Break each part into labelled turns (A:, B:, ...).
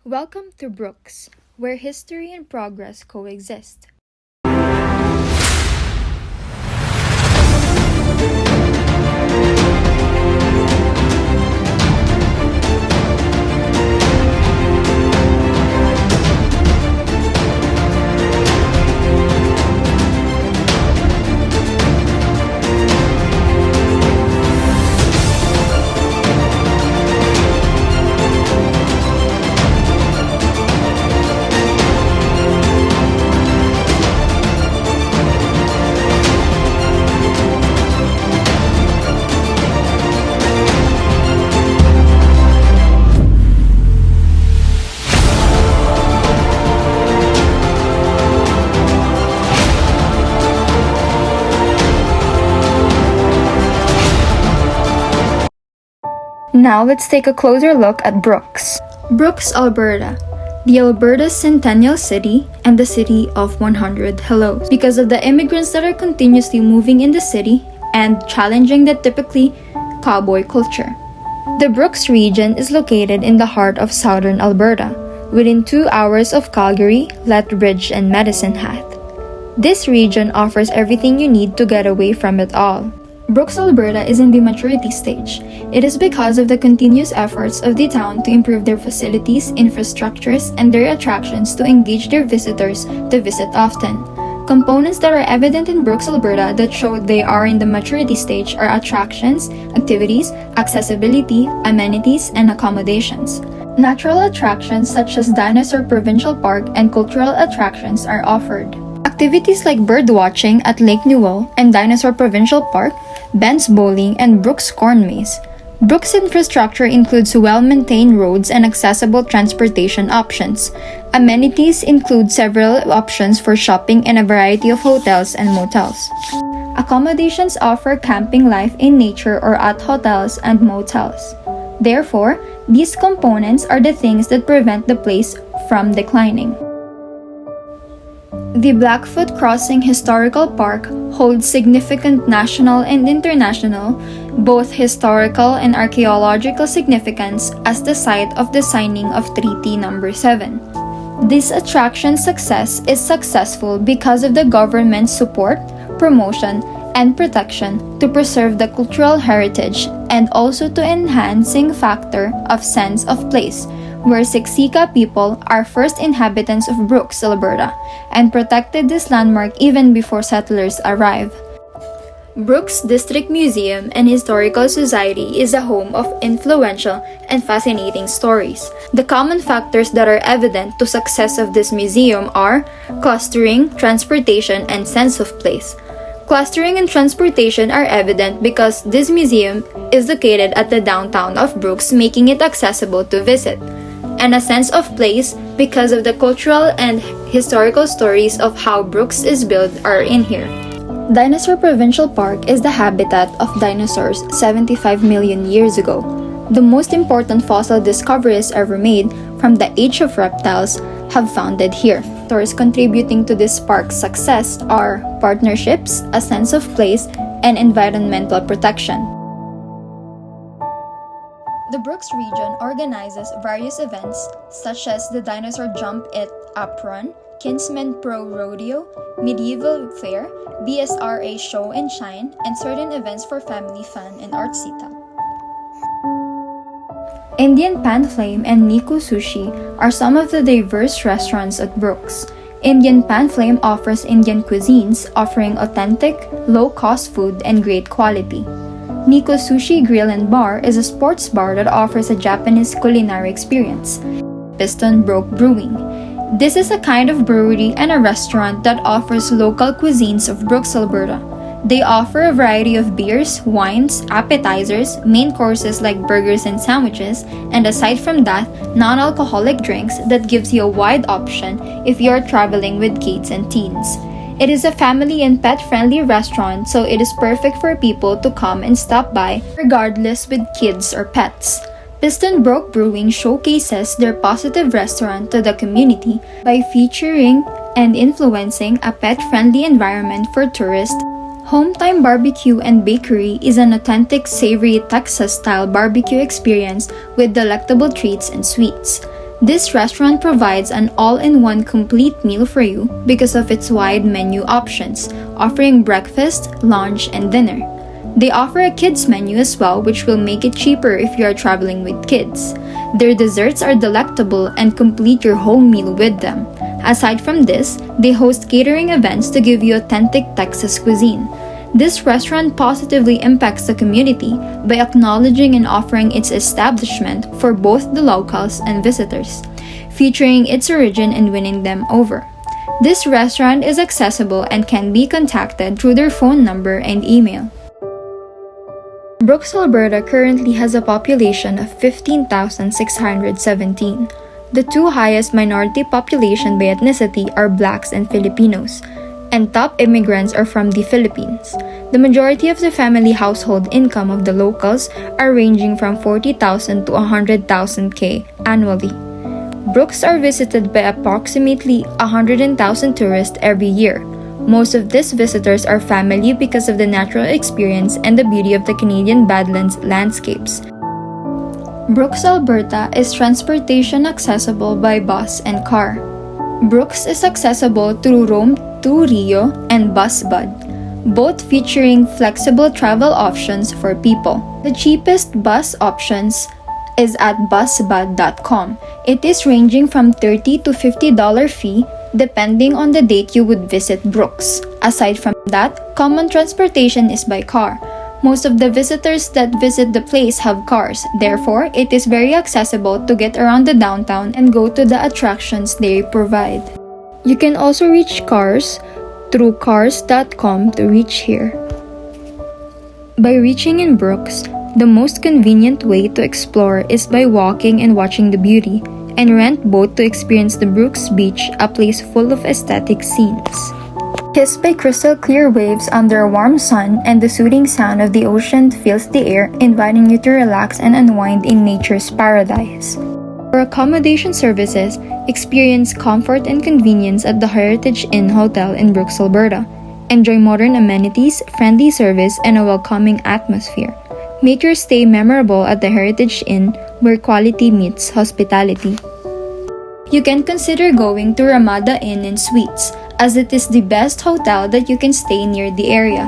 A: Welcome to Brooks, where history and progress coexist. Now let's take a closer look at Brooks. Brooks, Alberta, the Alberta's centennial city and the city of 100 hellos, because of the immigrants that are continuously moving in the city and challenging the typically cowboy culture. The Brooks region is located in the heart of southern Alberta, within 2 hours of Calgary, Lethbridge, and Medicine Hat. This region offers everything you need to get away from it all. Brooks, Alberta is in the maturity stage. It is because of the continuous efforts of the town to improve their facilities, infrastructures, and their attractions to engage their visitors to visit often. Components that are evident in Brooks, Alberta that show they are in the maturity stage are attractions, activities, accessibility, amenities, and accommodations. Natural attractions such as Dinosaur Provincial Park and cultural attractions are offered. Activities like bird watching at Lake Newell and Dinosaur Provincial Park, Ben's Bowling, and Brooks Corn Maze. Brooks infrastructure includes well-maintained roads and accessible transportation options. Amenities include several options for shopping and a variety of hotels and motels. Accommodations offer camping life in nature or at hotels and motels. Therefore, these components are the things that prevent the place from declining. The Blackfoot Crossing Historical Park holds significant national and international, both historical and archaeological significance as the site of the signing of Treaty No. 7. This attraction's success is successful because of the government's support, promotion, and protection to preserve the cultural heritage and also to enhancing factor of sense of place, where Siksika people are first inhabitants of Brooks, Alberta, and protected this landmark even before settlers arrive. Brooks District Museum and Historical Society is a home of influential and fascinating stories. The common factors that are evident to success of this museum are clustering, transportation, and sense of place. Clustering and transportation are evident because this museum is located at the downtown of Brooks, making it accessible to visit, and a sense of place because of the cultural and historical stories of how Brooks is built are in here. Dinosaur Provincial Park is the habitat of dinosaurs 75 million years ago. The most important fossil discoveries ever made from the age of reptiles have founded here. Factors contributing to this park's success are partnerships, a sense of place, and environmental protection. The Brooks region organizes various events such as the Dinosaur Jump It Up Run, Kinsmen Pro Rodeo, Medieval Fair, BSRA Show and Shine, and certain events for family fun and artsy talk. Indian Pan Flame and Nico Sushi are some of the diverse restaurants at Brooks. Indian Pan Flame offers Indian cuisines, offering authentic, low-cost food and great quality. Nico Sushi Grill and Bar is a sports bar that offers a Japanese culinary experience. Piston Broke Brewing. This is a kind of brewery and a restaurant that offers local cuisines of Brooks, Alberta. They offer a variety of beers, wines, appetizers, main courses like burgers and sandwiches, and aside from that, non-alcoholic drinks that gives you a wide option if you are traveling with kids and teens. It is a family and pet-friendly restaurant, so it is perfect for people to come and stop by, regardless with kids or pets. Piston Broke Brewing showcases their positive restaurant to the community by featuring and influencing a pet-friendly environment for tourists. Hometime Barbecue and Bakery is an authentic savory Texas-style barbecue experience with delectable treats and sweets. This restaurant provides an all-in-one complete meal for you because of its wide menu options, offering breakfast, lunch, and dinner. They offer a kids menu as well, which will make it cheaper if you are traveling with kids. Their desserts are delectable and complete your whole meal with them. Aside from this, they host catering events to give you authentic Texas cuisine. This restaurant positively impacts the community by acknowledging and offering its establishment for both the locals and visitors, featuring its origin and winning them over. This restaurant is accessible and can be contacted through their phone number and email. Brooks, Alberta currently has a population of 15,617. The two highest minority population by ethnicity are Blacks and Filipinos, and top immigrants are from the Philippines. The majority of the family household income of the locals are ranging from 40,000 to 100,000 K annually. Brooks are visited by approximately 100,000 tourists every year. Most of these visitors are family because of the natural experience and the beauty of the Canadian Badlands landscapes. Brooks, Alberta is transportation accessible by bus and car. Brooks is accessible through Rome to Rio and BusBud, both featuring flexible travel options for people. The cheapest bus options is at busbud.com. It is ranging from $30 to $50 fee depending on the date you would visit Brooks. Aside from that, common transportation is by car. Most of the visitors that visit the place have cars, therefore, it is very accessible to get around the downtown and go to the attractions they provide. You can also reach cars through cars.com to reach here. By reaching in Brooks, the most convenient way to explore is by walking and watching the beauty, and rent boat to experience the Brooks Beach, a place full of aesthetic scenes. Kissed by crystal clear waves under a warm sun, and the soothing sound of the ocean fills the air, inviting you to relax and unwind in nature's paradise. For accommodation services, experience comfort and convenience at the Heritage Inn Hotel in Brooks, Alberta. Enjoy modern amenities, friendly service, and a welcoming atmosphere. Make your stay memorable at the Heritage Inn, where quality meets hospitality. You can consider going to Ramada Inn and Suites, as it is the best hotel that you can stay near the area.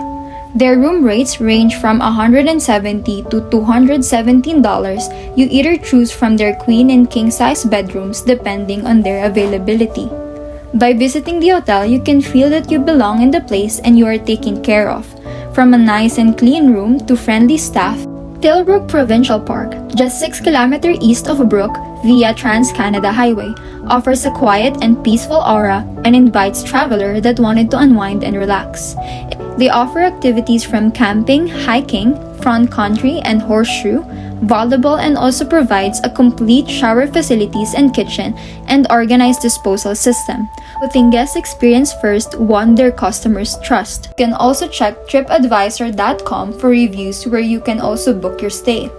A: Their room rates range from $170 to $217. You either choose from their queen and king-size bedrooms depending on their availability. By visiting the hotel, you can feel that you belong in the place and you are taken care of. From a nice and clean room to friendly staff, Tilbrook Provincial Park, just 6 km east of Brook via Trans-Canada Highway, offers a quiet and peaceful aura and invites travelers that wanted to unwind and relax. They offer activities from camping, hiking, front country, and horseshoe, volleyball, and also provides a complete shower facilities and kitchen and organized disposal system. Putting guest experience first won their customers' trust. You can also check tripadvisor.com for reviews where you can also book your stay.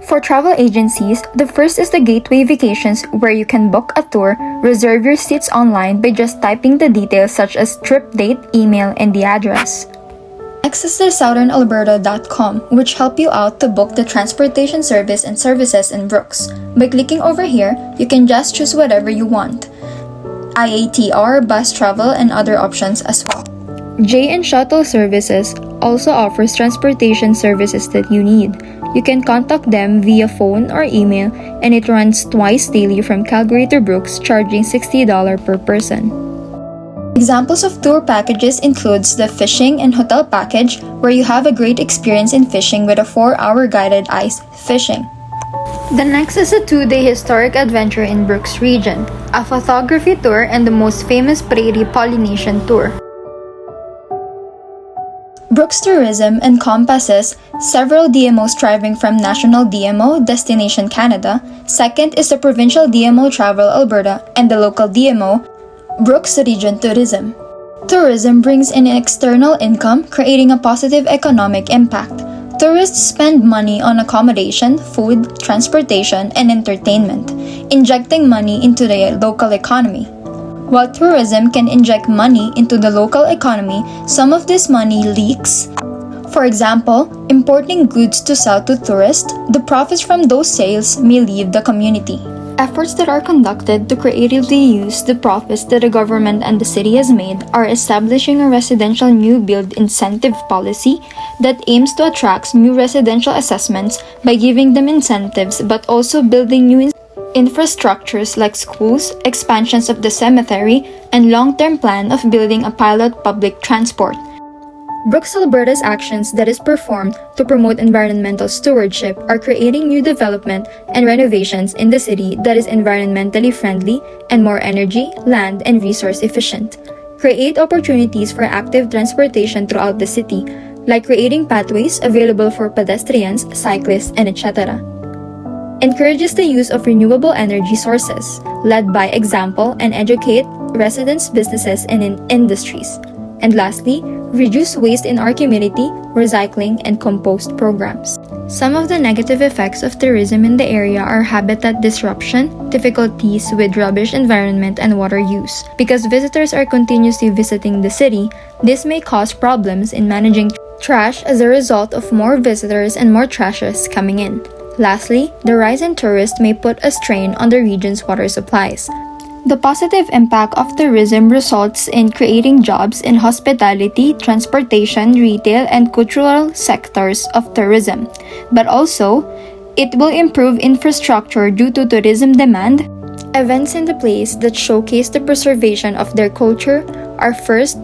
A: For travel agencies, the first is the Gateway Vacations, where you can book a tour, reserve your seats online by just typing the details such as trip date, email, and the address. Next is the southernalberta.com, which help you out to book the transportation service and services in Brooks. By clicking over here, you can just choose whatever you want. IATR, bus travel, and other options as well. J&N Shuttle Services also offers transportation services that you need. You can contact them via phone or email, and it runs twice daily from Calgary to Brooks, charging $60 per person. Examples of tour packages includes the fishing and hotel package, where you have a great experience in fishing with a 4-hour guided ice fishing. The next is a 2-day historic adventure in Brooks region, a photography tour, and the most famous Prairie Polynesian tour. Brooks Tourism encompasses several DMOs thriving from National DMO Destination Canada. Second is the Provincial DMO Travel Alberta and the local DMO Brooks Region Tourism. Tourism brings in external income, creating a positive economic impact. Tourists spend money on accommodation, food, transportation, and entertainment, injecting money into the local economy. While tourism can inject money into the local economy, some of this money leaks. For example, importing goods to sell to tourists, the profits from those sales may leave the community. Efforts that are conducted to creatively use the profits that the government and the city has made are establishing a residential new build incentive policy that aims to attract new residential assessments by giving them incentives but also building new infrastructures like schools, expansions of the cemetery, and long-term plan of building a pilot public transport. Brooks Alberta's actions that is performed to promote environmental stewardship are creating new development and renovations in the city that is environmentally friendly and more energy, land, and resource efficient. Create opportunities for active transportation throughout the city, like creating pathways available for pedestrians, cyclists, and etc. Encourages the use of renewable energy sources, led by example, and educate residents, businesses, and industries. And lastly, reduce waste in our community, recycling, and compost programs. Some of the negative effects of tourism in the area are habitat disruption, difficulties with rubbish environment, and water use. Because visitors are continuously visiting the city, this may cause problems in managing trash as a result of more visitors and more trashes coming in. Lastly, the rise in tourists may put a strain on the region's water supplies. The positive impact of tourism results in creating jobs in hospitality, transportation, retail, and cultural sectors of tourism. But also, it will improve infrastructure due to tourism demand. Events in the place that showcase the preservation of their culture are first,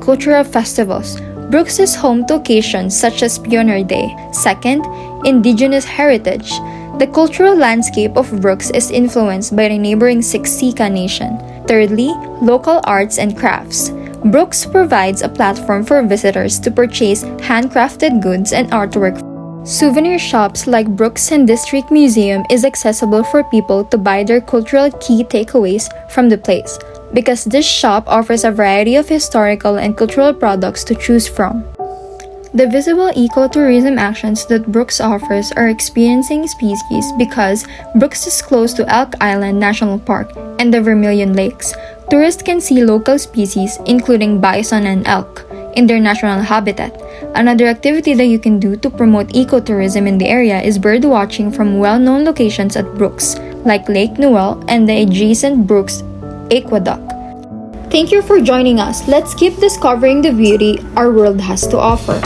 A: cultural festivals. Brooks is home to occasions such as Pioneer Day. Second, Indigenous heritage. The cultural landscape of Brooks is influenced by the neighboring Siksika Nation. Thirdly, local arts and crafts. Brooks provides a platform for visitors to purchase handcrafted goods and artwork. Souvenir shops like Brooks and District Museum is accessible for people to buy their cultural key takeaways from the place, because this shop offers a variety of historical and cultural products to choose from. The visible ecotourism actions that Brooks offers are experiencing species because Brooks is close to Elk Island National Park and the Vermilion Lakes. Tourists can see local species, including bison and elk, in their natural habitat. Another activity that you can do to promote ecotourism in the area is bird watching from well-known locations at Brooks, like Lake Newell and the adjacent Brooks Aqueduct. Thank you for joining us. Let's keep discovering the beauty our world has to offer.